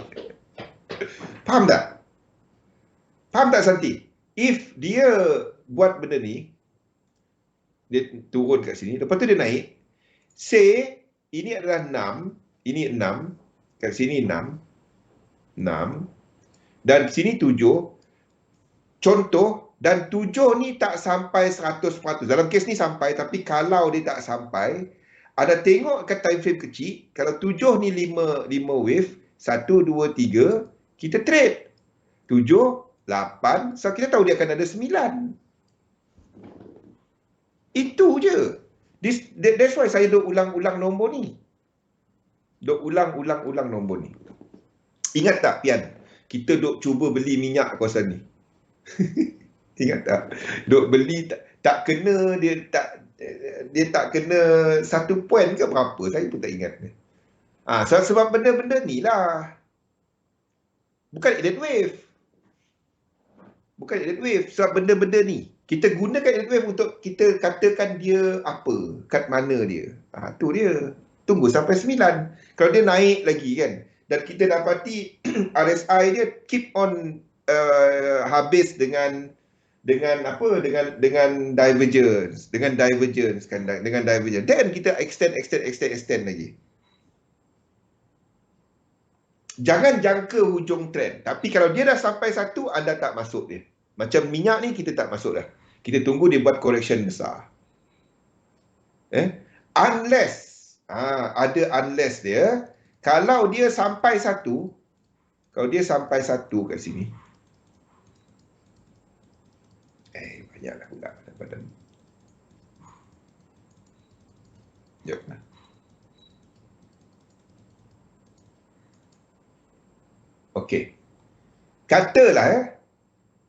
Faham tak? Faham tak Santi? If dia buat benda ni, dia turun kat sini, lepas tu dia naik, say ini adalah 6, ini 6, kat sini 6, 6, dan sini 7, contoh, dan 7 ni tak sampai 100%. Dalam kes ni sampai, tapi kalau dia tak sampai, ada tengok kat time frame kecil, kalau 7 ni 5 wave, 1, 2, 3, kita trade. 7, 8, so kita tahu dia akan ada 9. Itu je. That's why saya duk ulang-ulang nombor ni. Duk ulang-ulang nombor ni. Ingat tak, Pian? Kita duk cuba beli minyak kawasan ni. Ingat tak? Duk beli tak kena, dia tak kena 1 poin ke berapa? Saya pun tak ingat. Sebab benda-benda ni lah. Bukan elite wave. Bukan elite wave. Sebab benda-benda ni. Kita gunakan elite wave untuk kita katakan dia apa. Kat mana dia. Tu dia. Tunggu sampai 9. Kalau dia naik lagi kan. Dan kita dapati RSI dia keep on habis dengan apa? Dengan divergence. Dengan divergence. Dan kita extend lagi. Jangan jangka hujung trend. Tapi kalau dia dah sampai 1, anda tak masuk dia. Macam minyak ni kita tak masuk dah. Kita tunggu dia buat correction besar. Unless, ada unless dia. Kalau dia sampai 1, kalau dia sampai 1 kat sini. Banyaklah pula badan. Jom lah. Okey. Katalah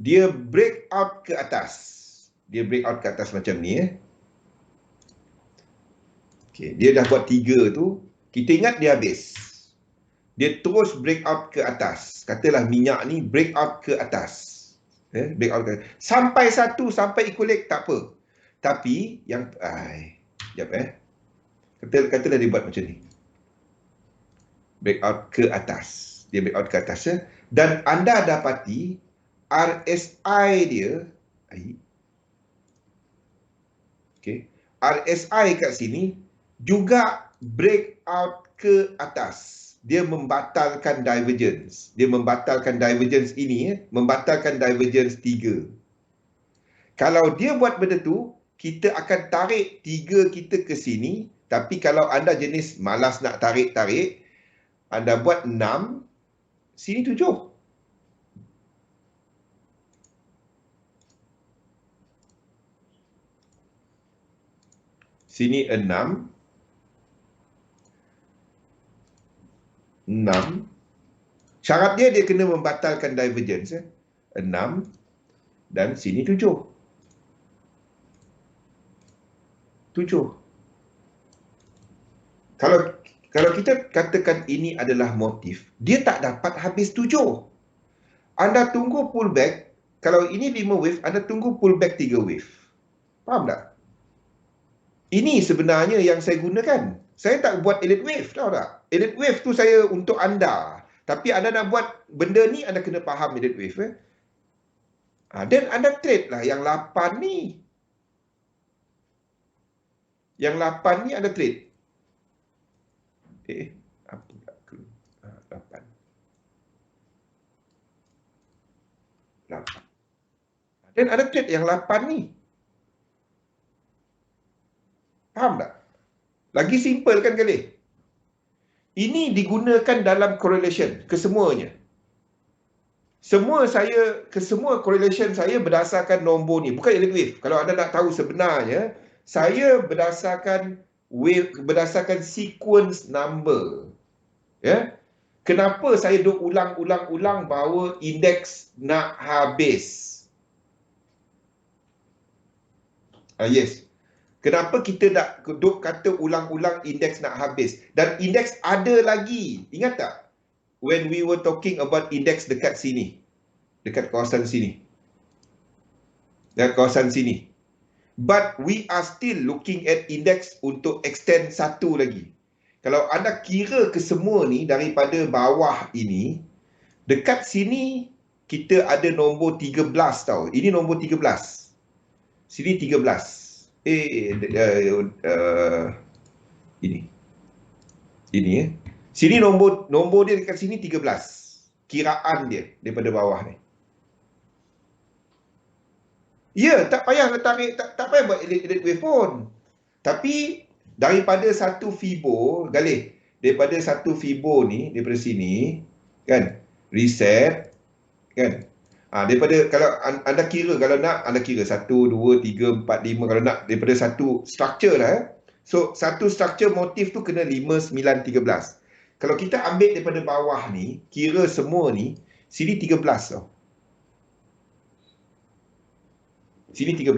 dia break out ke atas. Dia break out ke atas macam ni Okey, dia dah buat 3 tu, kita ingat dia habis. Dia terus break out ke atas. Katalah minyak ni break out ke atas. Break out ke atas. Sampai 1, sampai equilibrium tak apa. Tapi yang sekejap Katalah dia buat macam ni. Break out ke atas. Dia break out ke atas dan anda dapati RSI dia RSI kat sini juga break out ke atas. Dia membatalkan divergence. Dia membatalkan divergence ini membatalkan divergence 3. Kalau dia buat benda tu, kita akan tarik 3 kita ke sini. Tapi kalau anda jenis malas nak tarik-tarik, anda buat 6, sini 7. Sini 6. 6. Syarat dia kena membatalkan divergence. 6. Dan sini 7. 7. Kalau kita katakan ini adalah motif, dia tak dapat habis 7. Anda tunggu pullback, kalau ini 5 wave, anda tunggu pullback 3 wave. Faham tak? Ini sebenarnya yang saya gunakan. Saya tak buat elite wave, tahu tak? Elite wave tu saya untuk anda. Tapi anda nak buat benda ni, anda kena faham elite wave. Dan anda trade lah yang 8 ni. Yang 8 ni anda trade. Apa tak keluar? 8. 8. Dan anda trade yang 8 ni. Faham tak? Lagi simple kan kali? Ini digunakan dalam correlation kesemuanya. Semua correlation saya berdasarkan nombor ni, bukan elite wave. Kalau anda nak tahu sebenarnya, saya berdasarkan wave, berdasarkan sequence number. Ya. Kenapa saya duk ulang-ulang bahawa indeks nak habis? Yes. Kenapa kita nak duk kata ulang-ulang indeks nak habis? Dan indeks ada lagi. Ingat tak? When we were talking about indeks dekat sini. Dekat kawasan sini. Dekat kawasan sini. But we are still looking at index untuk extend satu lagi. Kalau anda kira ke semua ni daripada bawah ini, dekat sini kita ada nombor 13 tau. Ini nombor 13. Sini 13. Ini Sini nombor dia dekat sini 13. Kiraan dia daripada bawah ni. Ya, tak payah tarik, tak payah buat elite wave pun. Tapi daripada satu fibo, Galih, daripada satu fibo ni, daripada sini, kan, reset, kan. Daripada, kalau anda kira, kalau nak, anda kira 1, 2, 3, 4, 5, kalau nak, daripada satu structure lah. So, satu structure motif tu kena 5, 9, 13. Kalau kita ambil daripada bawah ni, kira semua ni, sini 13 tau. Sini 13.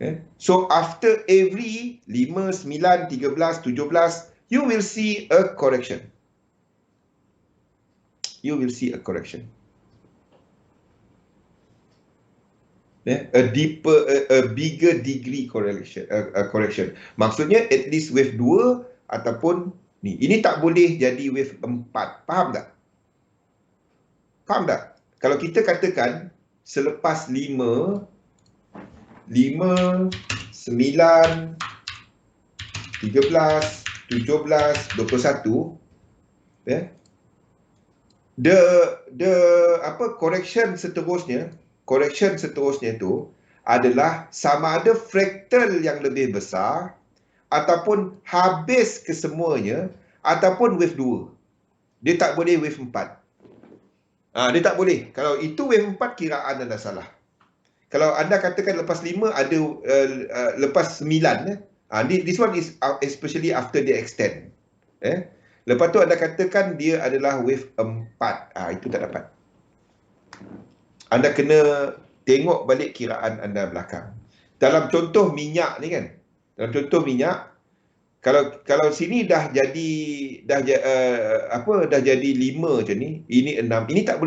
Okay. So, after every 5, 9, 13, 17, you will see a correction. You will see a correction. A deeper, a bigger degree correction. Maksudnya at least wave 2 ataupun ni. Ini tak boleh jadi wave 4. Faham tak? Faham tak? Kalau kita katakan selepas 5, 9, 13, 17, 21, correction seterusnya tu adalah sama ada fraktal yang lebih besar ataupun habis kesemuanya ataupun wave 2. Dia tak boleh wave 4. Dia tak boleh. Kalau itu wave 4, kiraan anda salah. Kalau anda katakan lepas 5 ada lepas 9, this one is especially after the extend. Lepas tu anda katakan dia adalah wave 4. Itu tak dapat. Anda kena tengok balik kiraan anda belakang. Dalam contoh minyak ni kan. Dalam contoh minyak, kalau sini dah jadi dah jadi 5 macam ni, ini 6. Ini tak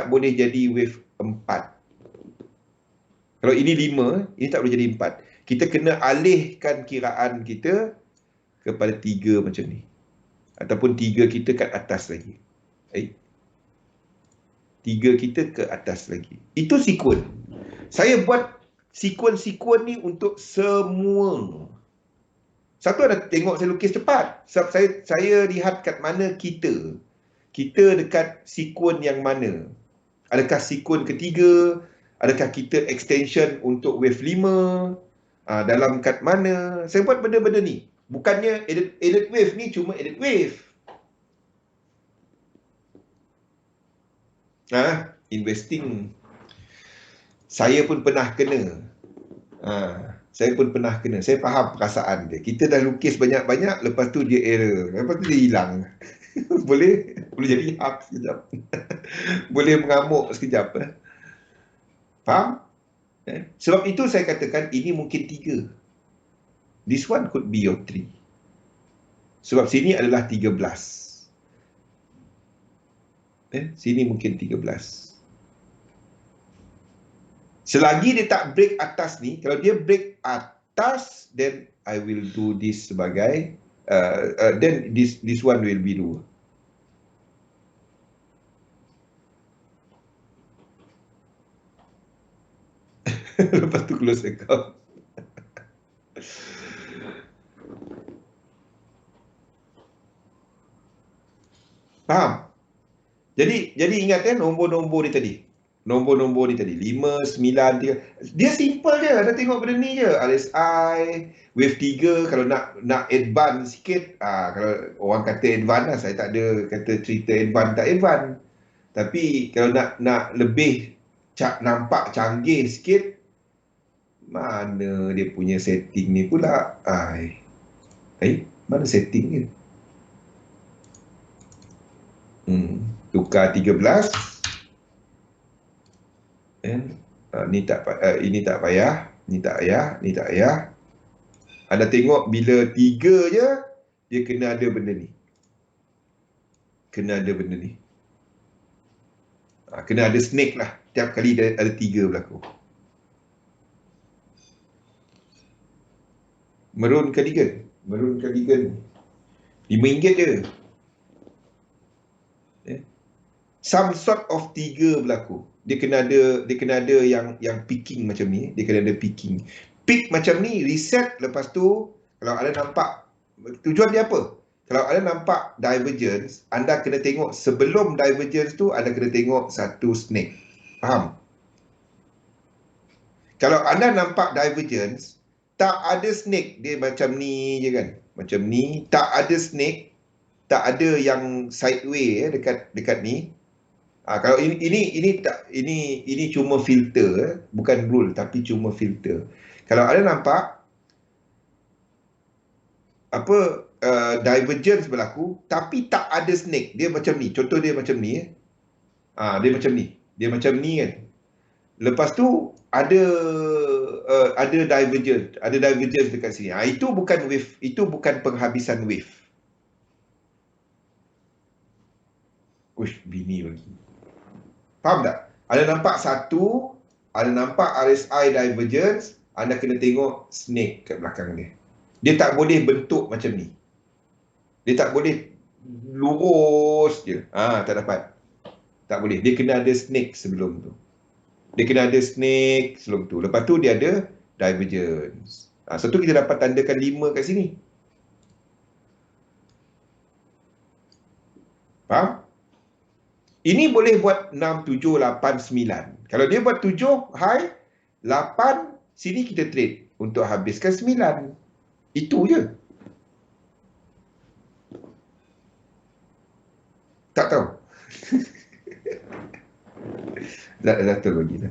boleh jadi wave 4. Kalau ini 5, ini tak boleh jadi 4. Kita kena alihkan kiraan kita kepada 3 macam ni. Ataupun 3 kita kat atas lagi. 3 kita ke atas lagi. Itu sequence. Saya buat sequence ni untuk semua. Satu ada tengok saya lukis cepat. Sebab saya lihat kat mana kita. Kita dekat sequence yang mana. Adakah sequence ketiga? Adakah kita extension untuk wave 5? Dalam kat mana? Saya buat benda-benda ni. Bukannya elite wave ni cuma elite wave. Investing. Saya pun pernah kena. Saya faham perasaan dia. Kita dah lukis banyak-banyak, lepas tu dia error. Lepas tu dia hilang. boleh jadi hak sekejap. Boleh mengamuk sekejap. Faham? Sebab itu saya katakan ini mungkin 3. This one could be your 3. Sebab sini adalah 13. Sini mungkin 13. Selagi dia tak break atas ni, kalau dia break atas, then I will do this sebagai, then this one will be 2. Lepas tu close account. Faham? Jadi ingat nombor-nombor ni tadi. Nombor-nombor ni tadi. 5, 9, 3. Dia simple je. Ada tengok benda ni je. RSI, wave 3. Kalau nak advance sikit. Kalau orang kata advance lah. Saya tak ada kata cerita advance tak advance. Tapi kalau nak lebih nampak canggih sikit. Mana dia punya setting ni pula. Mana setting ni? Tukar 13. Ini tak payah. Ni tak payah. Anda tengok bila 3 je, dia kena ada benda ni. Kena ada snake lah. Tiap kali ada 3 berlaku. Maroon cardigan. RM5 je. Some sort of 3 berlaku. Dia kena ada yang peaking macam ni. Dia kena ada peaking. Peak macam ni, reset, lepas tu kalau anda nampak, tujuan dia apa? Kalau anda nampak divergence, anda kena tengok sebelum divergence tu, anda kena tengok satu snake. Faham? Kalau anda nampak divergence, tak ada snake, dia macam ni je kan? Macam ni, tak ada snake, tak ada yang sideway dekat ni. Kalau ini cuma filter, bukan rule tapi cuma filter. Kalau anda nampak divergence berlaku tapi tak ada snake, dia macam ni. Contoh dia macam ni. Dia macam ni kan. Lepas tu ada divergence dekat sini. Itu bukan wave, itu bukan penghabisan wave. Uish, bini lagi. Faham tak? Anda nampak satu, anda nampak RSI divergence, anda kena tengok snake kat belakang dia. Dia tak boleh bentuk macam ni. Dia tak boleh lurus je. Tak dapat. Tak boleh. Dia kena ada snake sebelum tu. Lepas tu dia ada divergence. Satu kita dapat tandakan 5 kat sini. Faham? Ini boleh buat 6, 7, 8, 9. Kalau dia buat 7 high, 8 sini kita trade untuk habiskan 9. Itu je. Tak tahu. Datul lagi.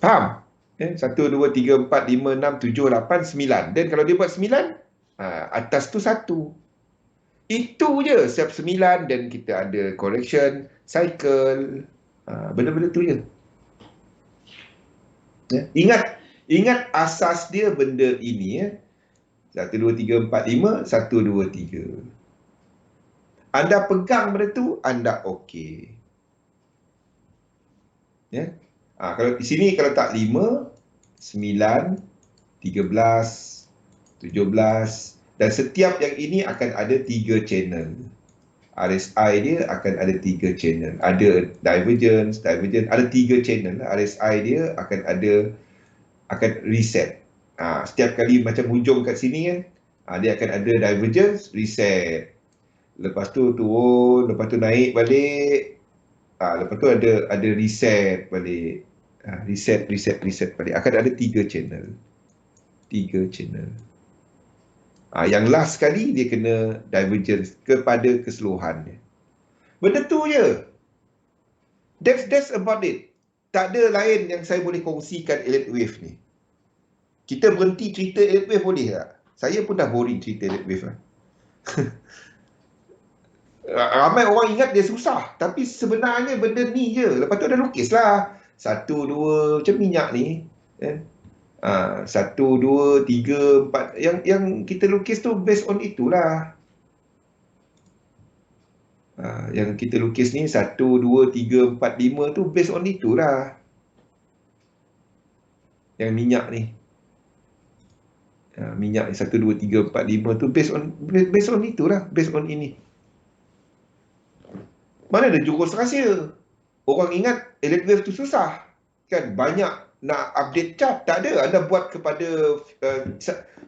Faham? 1, 2, 3, 4, 5, 6, 7, 8, 9. Dan kalau dia buat 9, atas tu 1. Itu je, setiap 9 dan kita ada correction, cycle. Benda-benda tu je. Ingat asas dia benda ini. 1, 2, 3, 4, 5, 1, 2, 3. Anda pegang benda tu, anda okey. Kalau di sini kalau tak 5, 9, 13, 17. Dan setiap yang ini akan ada 3 channel. RSI dia akan ada 3 channel. Ada divergence, ada 3 channel. RSI dia akan reset. Setiap kali macam hujung kat sini kan, dia akan ada divergence, reset. Lepas tu turun, lepas tu naik balik. Lepas tu ada reset balik. Reset balik. Akan ada 3 channel. 3 channel. Yang last sekali dia kena divergence kepada keseluruhannya. Benda tu je. That's about it. Tak ada lain yang saya boleh kongsikan elite wave ni. Kita berhenti cerita elite wave boleh tak? Saya pun dah boring cerita elite wave lah. Ramai orang ingat dia susah. Tapi sebenarnya benda ni je. Lepas tu ada lukis lah. 1, 2 macam minyak ni. 1, 2, 3, 4. Yang kita lukis tu based on itulah. Yang kita lukis ni 1, 2, 3, 4, 5 tu based on itu lah. Yang minyak ni. Minyak ni 1, 2, 3, 4, 5 tu based on itu lah. Based on ini. Mana ada jurus rahsia? Orang ingat elite wave tu susah. Kan banyak nak update chart. Tak ada. Anda buat kepada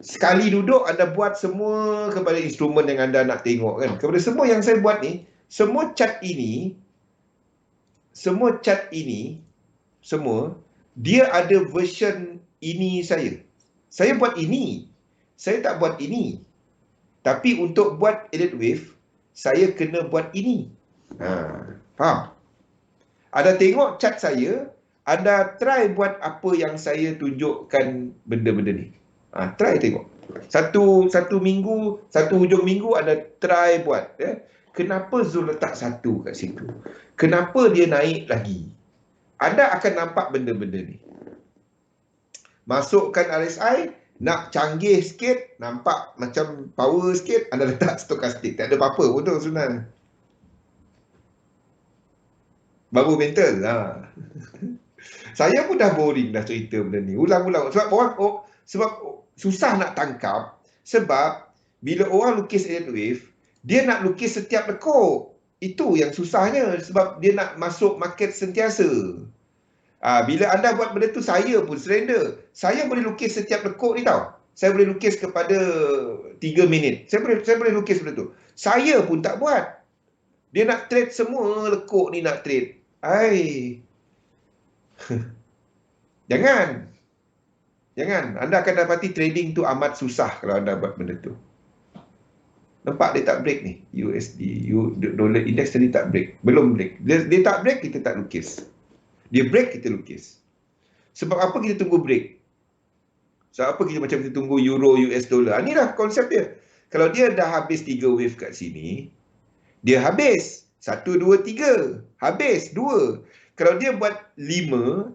sekali duduk anda buat semua kepada instrumen yang anda nak tengok kan. Kepada semua yang saya buat ni, semua chart ini semua dia ada version ini saya. Saya buat ini. Saya tak buat ini. Tapi untuk buat elite wave, saya kena buat ini. Faham? Anda tengok chart saya, anda try buat apa yang saya tunjukkan benda-benda ni. Try tengok. Satu minggu, satu hujung minggu anda try buat. Kenapa Zul letak 1 kat situ? Kenapa dia naik lagi? Anda akan nampak benda-benda ni. Masukkan RSI, nak canggih sikit, nampak macam power sikit, anda letak stokastik. Tak ada apa-apa pun tu sebenarnya. Baru mental. Saya pun dah boring dah cerita benda ni. Ulang-ulang. Sebab susah nak tangkap. Sebab bila orang lukis elite wave, dia nak lukis setiap lekuk. Itu yang susahnya. Sebab dia nak masuk market sentiasa. Bila anda buat benda tu, saya pun surrender. Saya boleh lukis setiap lekuk ni tau. Saya boleh lukis kepada 3 minit. Saya boleh lukis benda tu. Saya pun tak buat. Dia nak trade semua lekuk ni nak trade. Jangan. Anda akan dapati trading tu amat susah kalau anda buat benda tu. Nampak dia tak break ni. USD, dollar index tadi tak break. Belum break. Dia tak break, kita tak lukis. Dia break, kita lukis. Sebab apa kita tunggu break? Sebab apa kita tunggu euro, US dollar? Inilah konsep dia. Kalau dia dah habis 3 wave kat sini, dia habis. 1, 2, 3. Habis. 2. Kalau dia buat 5,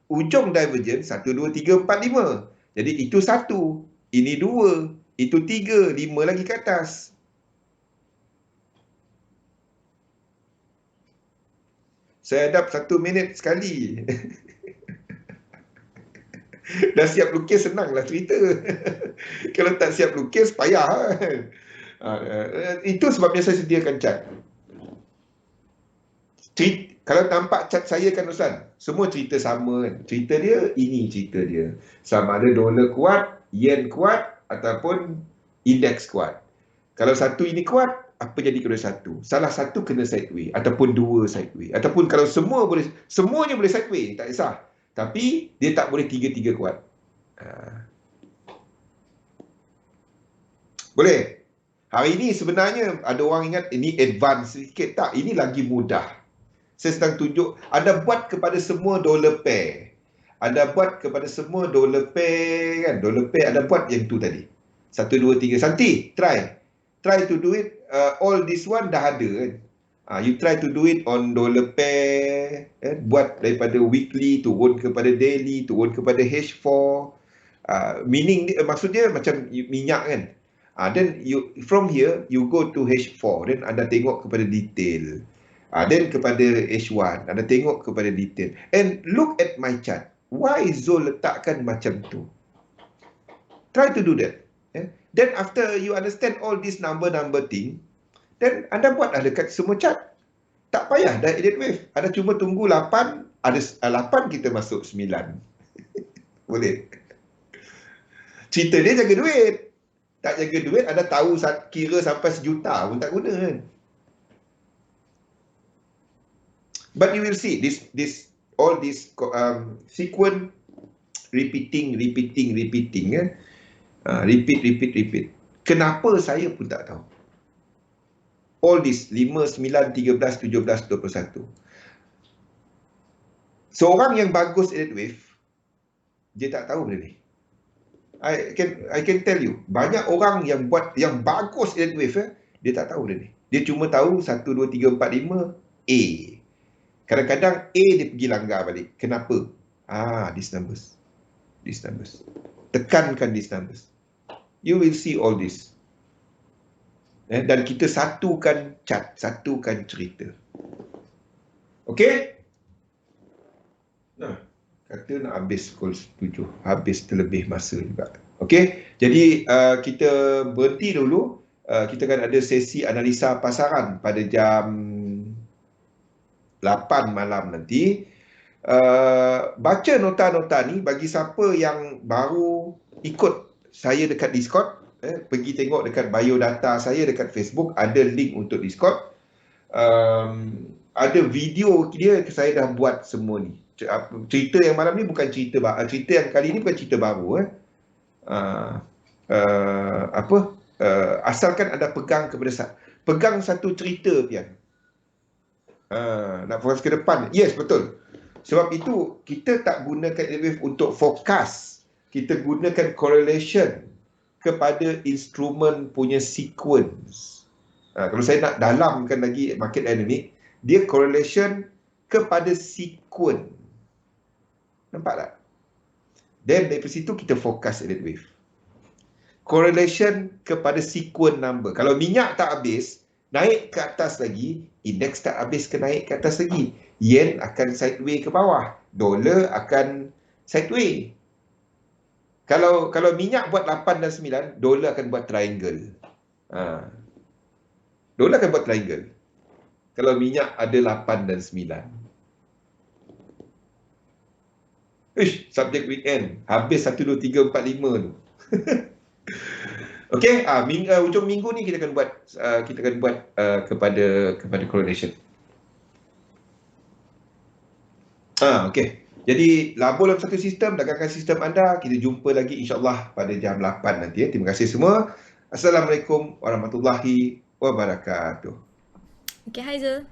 ujung divergence 1, 2, 3, 4, 5. Jadi itu 1. Ini 2. Itu 3. 5 lagi ke atas. Saya hadap 1 minit sekali. Dah siap lukis, senanglah cerita. Kalau tak siap lukis, payah. Itu sebabnya saya sediakan cat. Kalau nampak cat saya kan Ustaz, semua cerita sama kan. Cerita dia, ini cerita dia. Sama ada dolar kuat, yen kuat, ataupun indeks kuat. Kalau satu ini kuat, apa jadi kalau satu? Salah satu kena sideway, ataupun 2 sideway. Ataupun kalau semuanya boleh sideway, tak kisah. Tapi, dia tak boleh 3-3 kuat. Boleh? Hari ini sebenarnya ada orang ingat ini advance sikit. Tak, ini lagi mudah. Saya sedang tunjuk, anda buat kepada semua dollar pair. Anda buat kepada semua dollar pair kan. Dollar pair anda buat yang tu tadi. 1, 2, 3. Santi, try. Try to do it. All this one dah ada kan. You try to do it on dollar pair. Buat daripada weekly, turun kepada daily, turun kepada H4. Meaning, maksudnya macam minyak kan. Then from here, you go to H4. Then anda tengok kepada detail. Then kepada H1, anda tengok kepada detail. And look at my chart. Why Zul letakkan macam tu? Try to do that. Then after you understand all this number thing, then anda buatlah dekat semua chart. Tak payah dah elite wave. Anda cuma tunggu 8, ada 8 kita masuk 9. Boleh. Cerita dia jaga duit. Tak jaga duit, anda tahu kira sampai 1 juta pun tak guna kan. But you will see all this sequence repeating kan. Repeat. Kenapa saya pun tak tahu. All this 5, 9, 13, 17, 21. Seorang yang bagus elite wave, dia tak tahu benda ni. I can tell you, banyak orang yang buat yang bagus elite wave, dia tak tahu benda ni. Dia cuma tahu 1, 2, 3, 4, 5 A. Kadang-kadang A dia pergi langgar balik. Kenapa? These numbers. Tekankan these numbers. You will see all this. Dan kita satukan chart, satukan cerita. Okey? Nah, kata nak habis pukul 7, habis terlebih masa juga. Okey, jadi kita berhenti dulu. Kita akan ada sesi analisa pasaran pada jam 8 malam nanti. Baca nota-nota ni bagi siapa yang baru ikut saya dekat Discord, pergi tengok dekat bio data saya dekat Facebook, ada link untuk Discord. Ada video dia, saya dah buat semua ni. Cerita yang malam ni bukan cerita yang kali ni bukan cerita baru. Asalkan anda pegang satu cerita, Pian. Nak fokus ke depan. Yes, betul. Sebab itu kita tak gunakan wave untuk forecast. Kita gunakan correlation kepada instrumen punya sequence. Kalau saya nak dalamkan lagi market dynamic, dia correlation kepada sequence. Nampak tak? Dan dari situ kita fokus elite wave. Correlation kepada sequence number. Kalau minyak tak habis, naik ke atas lagi, indeks tak habis ke naik ke atas lagi. Yen akan sideway ke bawah, dolar akan sideway. Kalau minyak buat 8 dan 9, dolar akan buat triangle. Dolar akan buat triangle. Kalau minyak ada 8 dan 9. Subjek weekend. Habis 1, 2, 3, 4, 5 tu. Okey, hujung minggu ni kita akan buat kepada correlation. Okey. Jadi labur dalam satu sistem, dagangkan sistem anda. Kita jumpa lagi insya-Allah pada jam 8 nanti. Terima kasih semua. Assalamualaikum warahmatullahi wabarakatuh. Okey, Haizul.